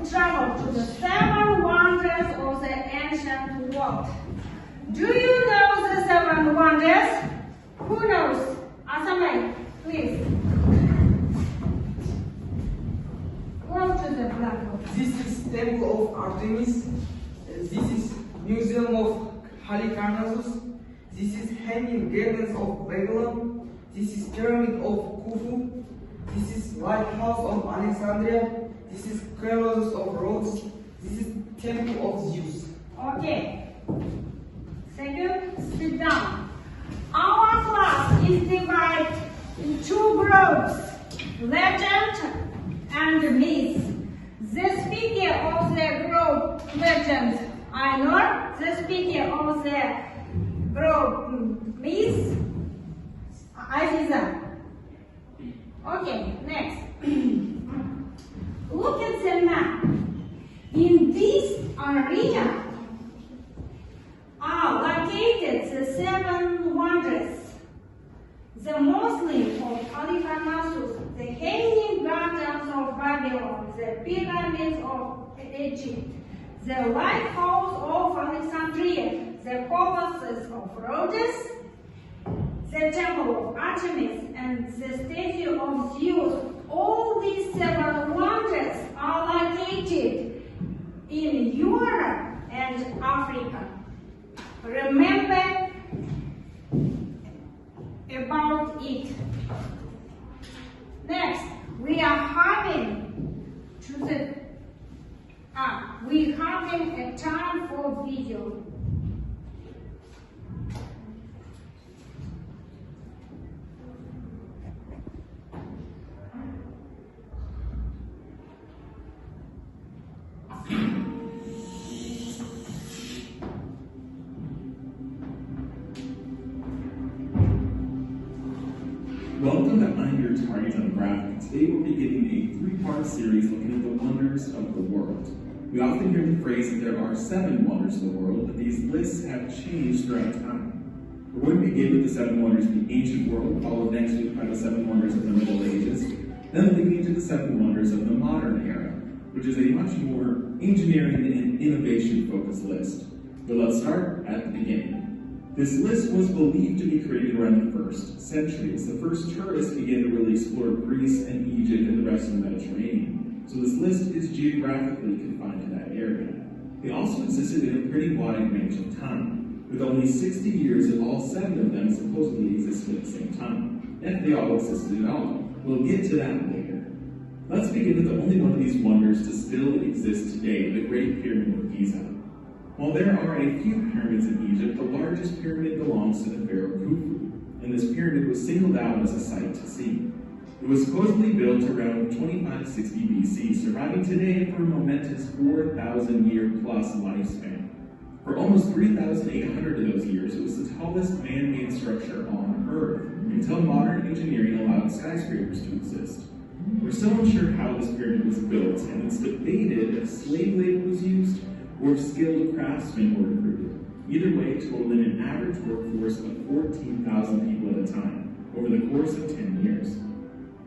travel to the 7 wonders of the ancient world. Do you know the 7 wonders? Who knows? Asame, please. Go to the blackboard. This is Temple of Artemis. This is Museum of Halicarnassus. This is Hanging Gardens of Babylon. This is Pyramid of Khufu. This is Lighthouse of Alexandria. This is Colossus of Rhodes. This is Temple of Zeus. Okay. Second, sit down. Our class is divided in 2 groups, legend and myth. The speaker of the group legend, I know. The speaker of the group myth, Aziza. Okay, next. Look at the map. In this area are located the 7 wonders. The Mausoleum of Halicarnassus, the Hanging Gardens of Babylon, the Pyramids of Egypt, the Lighthouse of Alexandria, the Colossus of Rhodes, the Temple of Artemis, and the Statue of Zeus. All these 7 wonders are located in Europe and Africa. Remember about it. Next, we are having a time for video. Welcome to I'm Your Target Demographic. Today we're beginning a 3-part series looking at the wonders of the world. We often hear the phrase that there are 7 wonders of the world, but these lists have changed throughout time. We're going to begin with the 7 wonders of the ancient world, followed next week by the 7 wonders of the Middle Ages, then leading into the 7 wonders of the modern era, which is a much more engineering and innovation-focused list. But let's start at the beginning. This list was believed to be created around the 1st century, as the first tourists began to really explore Greece and Egypt and the rest of the Mediterranean. So this list is geographically confined to that area. They also existed in a pretty wide range of time, with only 60 years of all 7 of them supposedly existed at the same time, if they all existed at all. We'll get to that later. Let's begin with the only one of these wonders to still exist today, the Great Pyramid of Giza. While there are a few pyramids in Egypt, the largest pyramid belongs to the pharaoh Khufu, and this pyramid was singled out as a sight to see. It was supposedly built around 2560 BC, surviving today for a momentous 4,000-year-plus lifespan. For almost 3,800 of those years, it was the tallest man-made structure on Earth, until modern engineering allowed skyscrapers to exist. We're still unsure how this pyramid was built, and it's debated if slave labor was used or if skilled craftsmen were recruited. Either way, totaling an average workforce of 14,000 people at a time, over the course of 10 years.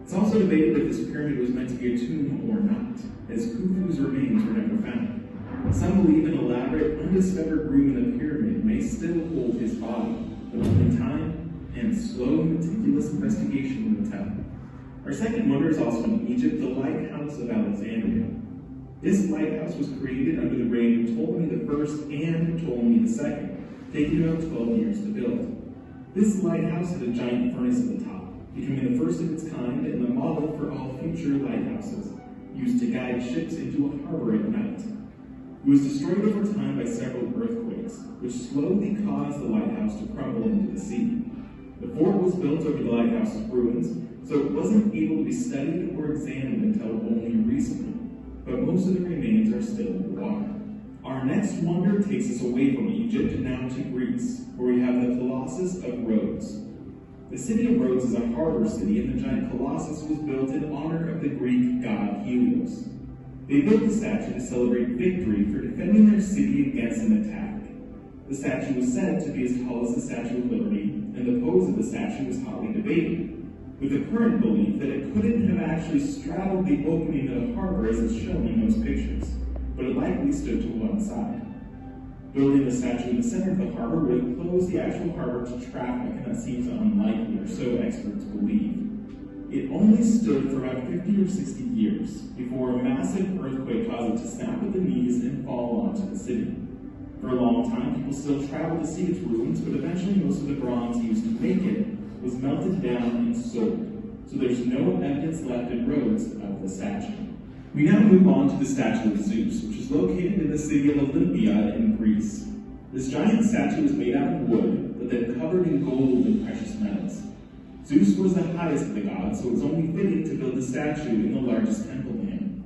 It's also debated if this pyramid was meant to be a tomb or not, as Khufu's remains were never found. Some believe an elaborate, undiscovered room in the pyramid may still hold his body, but only time and slow, meticulous investigation will tell. Our second wonder is also in Egypt, the Lighthouse of Alexandria. This lighthouse was created under the reign of Ptolemy I and Ptolemy II, taking about 12 years to build. This lighthouse had a giant furnace at the top, becoming the first of its kind and the model for all future lighthouses, used to guide ships into a harbor at night. It was destroyed over time by several earthquakes, which slowly caused the lighthouse to crumble into the sea. The fort was built over the lighthouse's ruins, so it wasn't able to be studied or examined until only recently, but most of the remains are still in the water. Our next wonder takes us away from Egypt and now to Greece, where we have the Colossus of Rhodes. The city of Rhodes is a harbor city, and the giant Colossus was built in honor of the Greek god Helios. They built the statue to celebrate victory for defending their city against an attack. The statue was said to be as tall as the Statue of Liberty, and the pose of the statue was hotly debated. with the current belief that it couldn't have actually straddled the opening of the harbor as it's shown in those pictures, but it likely stood to one side. Building the statue in the center of the harbor would have closed the actual harbor to traffic, and that seems unlikely, or so experts believe. It only stood for about 50 or 60 years before a massive earthquake caused it to snap at the knees and fall onto the city. For a long time, people still traveled to see its ruins, but eventually most of the bronze used to make it was melted down and sold, so there's no evidence left in Rhodes of the statue. We now move on to the statue of Zeus, which is located in the city of Olympia in Greece. This giant statue is made out of wood, but then covered in gold and precious metals. Zeus was the highest of the gods, so it was only fitting to build a statue in the largest temple in him.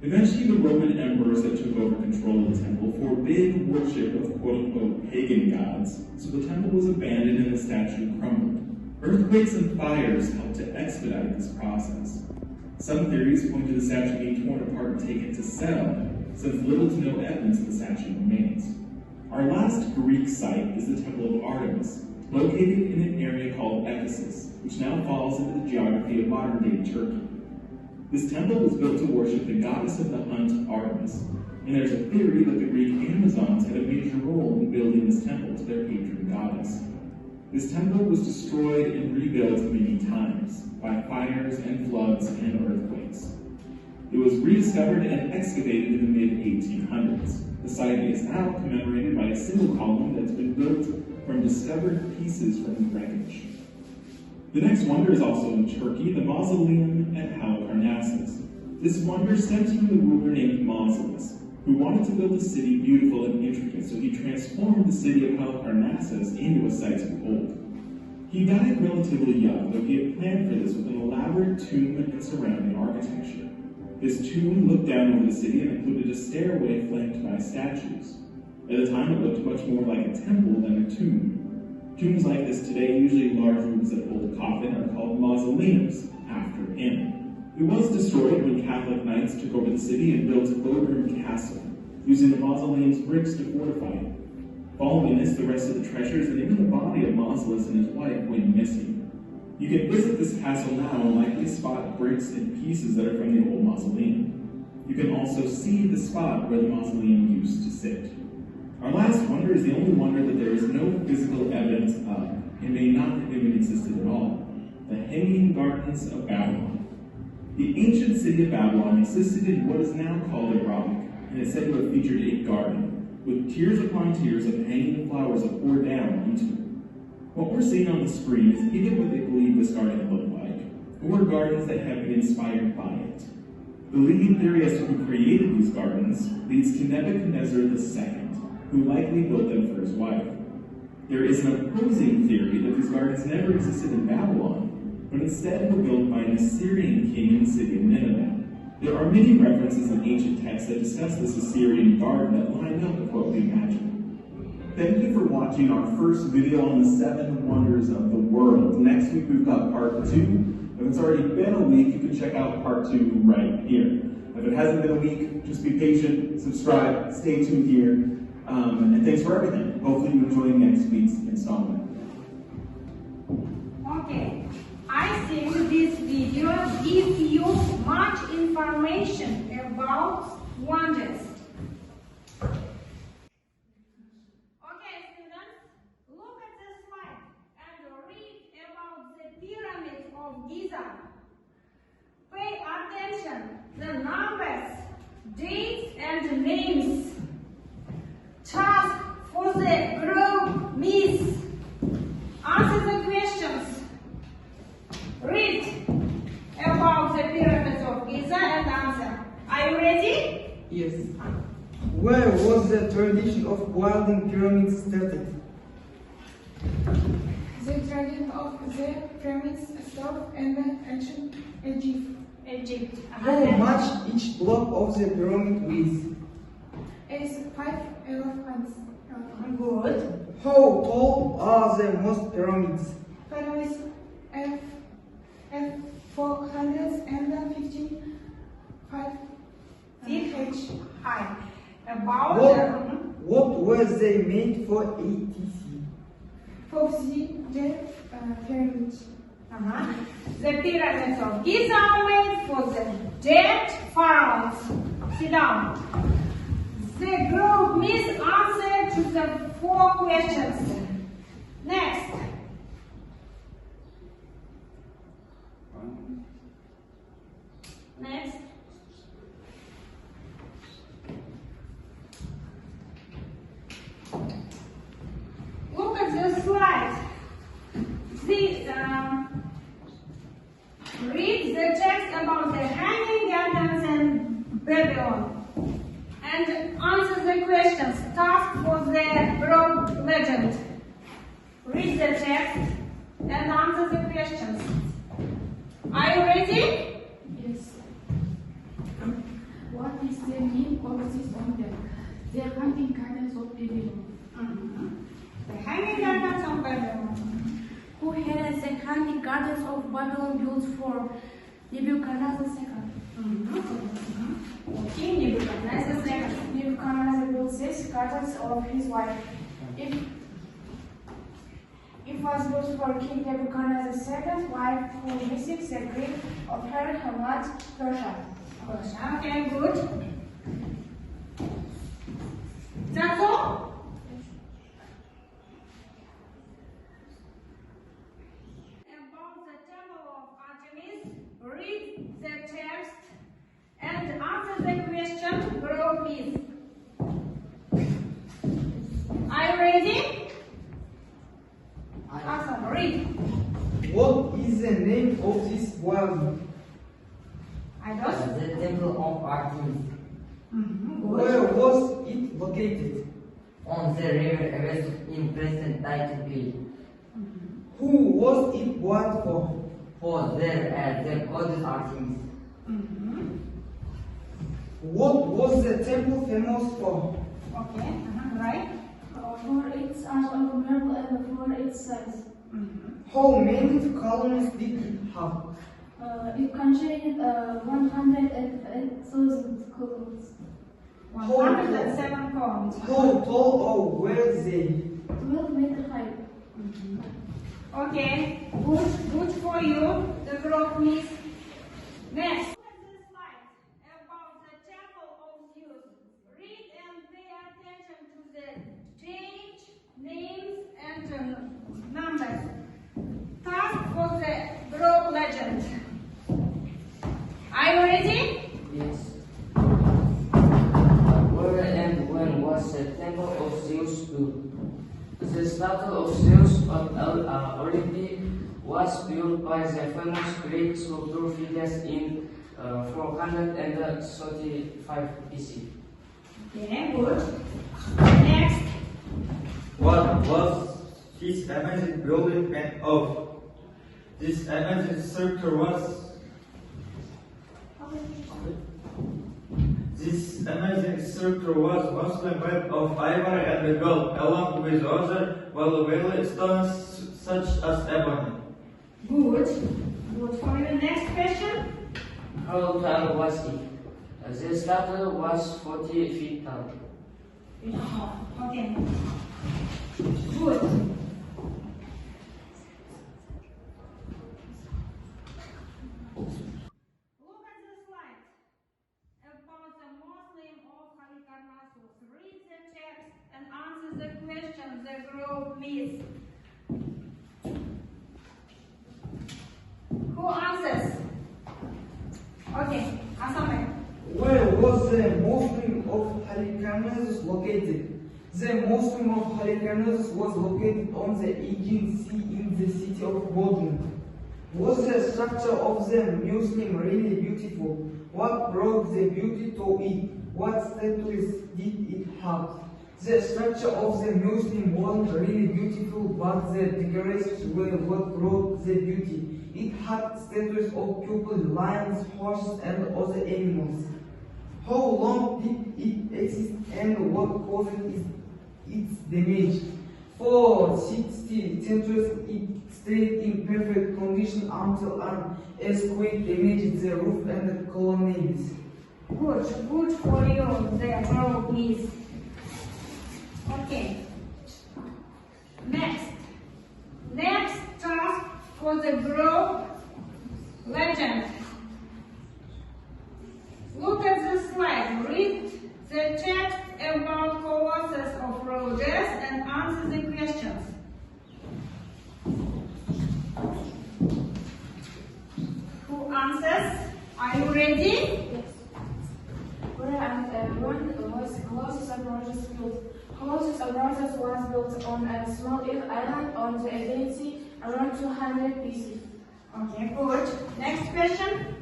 Eventually, the Roman emperors that took over control of the temple forbid worship of quote-unquote pagan gods, so the temple was abandoned and the statue crumbled. Earthquakes and fires helped to expedite this process. Some theories point to the statue being torn apart and taken to sell, since little to no evidence of the statue remains. Our last Greek site is the Temple of Artemis, located in an area called Ephesus, which now falls into the geography of modern-day Turkey. This temple was built to worship the goddess of the hunt, Artemis, and there's a theory that the Greek Amazons had a major role in building this temple to their patron goddess. This temple was destroyed and rebuilt many times by fires and floods and earthquakes. It was rediscovered and excavated in the mid-1800s. The site is now commemorated by a single column that's been built from discovered pieces from the wreckage. The next wonder is also in Turkey, the mausoleum at Halikarnassus. This wonder stems from the ruler named Mausolus, who wanted to build a city beautiful and intricate, so he transformed the city of Halikarnassus into a sight to behold. He died relatively young, though he had planned for this with an elaborate tomb and surrounding architecture. This tomb looked down over the city and included a stairway flanked by statues. At the time, it looked much more like a temple than a tomb. Tombs like this today, usually large rooms that hold a coffin, are called mausoleums, after him. It was destroyed when Catholic knights took over the city and built Bodrum Castle, using the mausoleum's bricks to fortify it. Following this, the rest of the treasures and even the body of Mausolus and his wife went missing. You can visit this castle now and likely spot bricks and pieces that are from the old mausoleum. You can also see the spot where the mausoleum used to sit. Our last wonder is the only wonder that there is no physical evidence of, and may not have even existed at all: the Hanging Gardens of Babylon. The ancient city of Babylon existed in what is now called a rock, and is said to have featured a garden, with tiers upon tiers of hanging flowers that pour down into it. What we're seeing on the screen is either what they believe this garden looked like, or gardens that have been inspired by it. The leading theory as to who created these gardens leads to Nebuchadnezzar II, who likely built them for his wife. There is an opposing theory that these gardens never existed in Babylon, but instead were built by an Assyrian king in the city of Nineveh. There are many references in ancient texts that discuss this Assyrian garden that line up with what we imagine. Thank you for watching our first video on the 7 wonders of the world. Next week we've got part 2. If it's already been a week, you can check out part 2 right here. If it hasn't been a week, just be patient, subscribe, stay tuned here, and thanks for everything. Hopefully you enjoy next week's installment. Okay, I think this video gives you much information about wonders. Okay, students, look at this slide and read about the Pyramid of Giza. Pay attention the numbers, dates, and names. Task for the group Miss. Answer the questions. Read about the pyramids of Giza and answer. Are you ready? Yes. Where was the tradition of building pyramids started? The tradition of the pyramids started in the ancient Egypt. How much each block of the pyramid weighs? Is 5 elephants. Good. How tall are the most pyramids? Pyramids F 455 feet high. About What were they made for, etc.? For the pyramid. The pyramids of Giza are made for the dead pharaohs. Sit down. The group missed answer to the 4 questions. Next. Next. Look at the slide. Read the text about the hanging gardens in Babylon and answer the questions. Task for the broad legend. Read the text and answer the questions. Are you ready? Yes. What is the name of this wonder? The hanging gardens of Babylon. The hanging gardens of Babylon. Who had the hanging gardens of Babylon built for Nebuchadnezzar II? Okay, Nebuchadnezzar II. Nebuchadnezzar built these gardens of his wife. It was built for King Nebuchadnezzar's second wife, who received the gift of her Hamad, Persia. Okay, good. That's all? About the temple of Artemis, read the text and answer the question, group please. Are you ready? Awesome, read. What is the name of this building? I don't. The temple of Artemis Where was it located? on the river west in present Turkey. Who was it built for? For there the goddess Artemis. What was the temple famous for? Okay, right. For its art of marble and for its size. How many columns did it have? It contained 108,000 columns. 107 columns. How tall or were they? 12 meter high. Okay, good for you. The group miss. Next. Look at the slide about the temple of Zeus. Read and pay attention to the date, names, and numbers. Task for the group legend. Are you ready? Yes. Where and when was the temple of Zeus built? The statue of Zeus at Olympi was built by the famous Greek sculptor Phidias in 435 BC. Okay, good. Next. What was this amazing building made of? This amazing structure was mostly made of ivory and gold, along with other valuable stones such as ebony. Good. Good for you. Next question. How tall was it? The statue was 40 feet tall. Okay. Good. Look at the slide about the Muslim of Halikarnassus. Read the text and answer the question the group missed. Who answers? Okay, Asame. Where was the Muslim of Halikarnassus located? The Muslim of Halikarnassus was located on the Aegean Sea in the city of Bodrum. Was the structure of the Muslim really beautiful? What brought the beauty to it? What statues did it have? The structure of the Muslim wasn't really beautiful, but the decorations were what brought the beauty. It had statues of people, lions, horses, and other animals. How long did it exist and what caused its damage? For 60 centuries it stayed in perfect condition until an earthquake damaged the roof and the colonnades. Good for you, the group missed. Okay. Next task for the group answer the questions. Who answers? Are you ready? Yes. Where and when was Colossus of Rhodes built? Colossus of Rhodes was built on a small island on the Aegean Sea around 200 BC. Okay, good. Next question.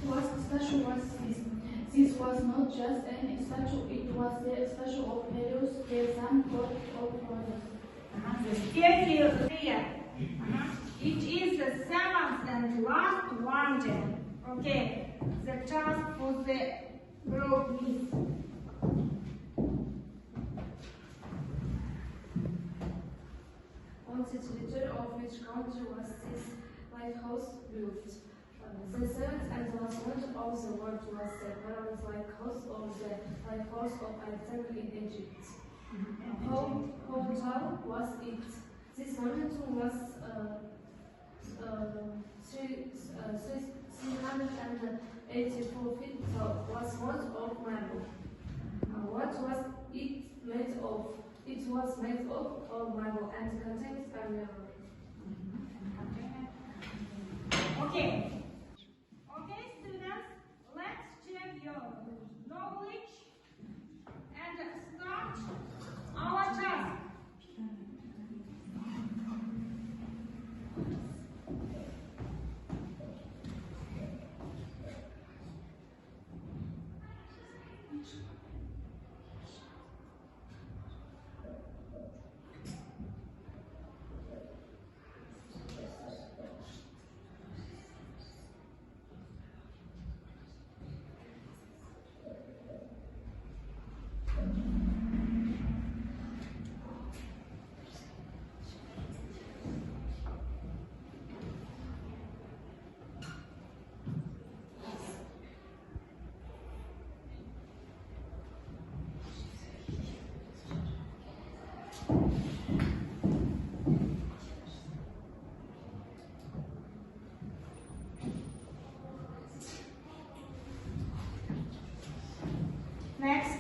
What statue was this? This was not just any statue, it was the statue of Helios, the sun god of Rhodes. The statue here. It is the seventh and last wonder. Okay, the task for the group is. On the territory of which country was this lighthouse built? The seventh and last wonder of the world was the pyramid lighthouse of the lighthouse of Alexander in Egypt. How tall was it? This mountain was 384 feet tall, was made of marble. What was it made of? It was made of marble and contains a mirror. Okay. Okay, students, let's check your knowledge and start our task. Next.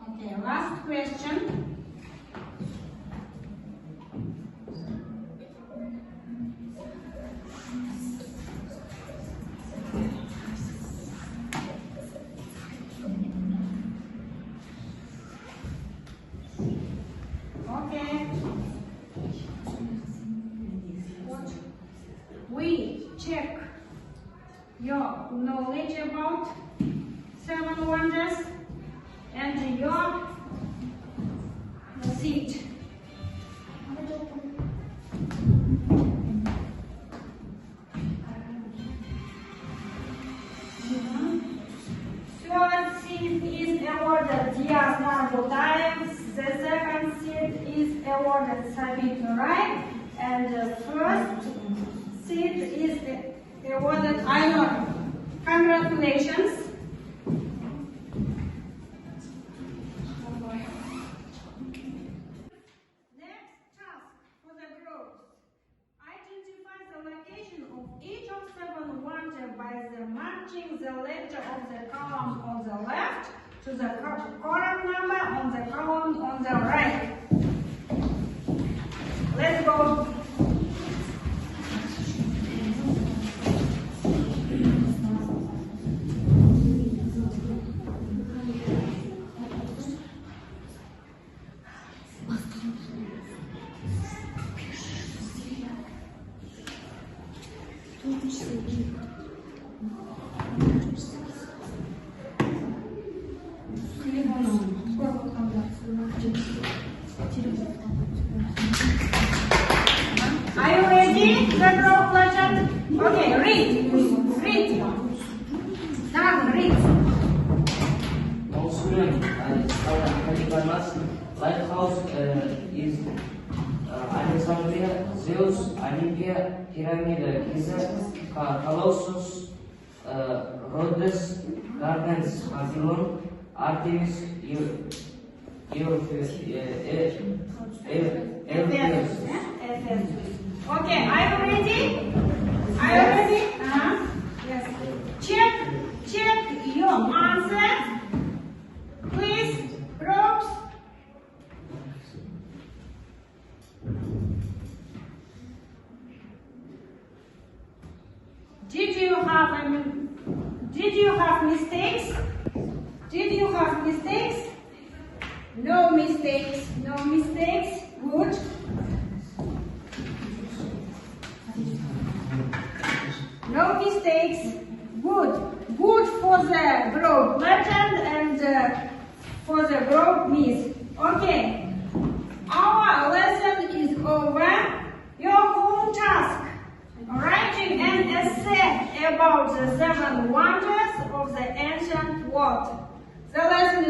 Okay, last question. Okay. We check your knowledge about 7 wonders and your seat. First seat is awarded Diaz Marble times. The second seat is awarded Sabit, right? And the first seat is awarded Ainur. Congratulations. Next task for the groups. Identify the location of each of 7 wonders by the matching the letter of the column on the left to the correct number on the column on the right. Let's go. Are you ready? Okay, read. Now read. Most students study lighthouse is Alexandria, Zeus, Olympia, Pyramid, Giza, Colossus, Rhodes, Gardens, Babylon, Artemis, Okay, are you ready? Yes. Check your answers. Please, groups. Did you have mistakes? No mistakes. Good. No mistakes. Good for the group legend and for the group miss. Okay. Our lesson is over. Your home task: writing an essay about the 7 wonders of the ancient world. The lesson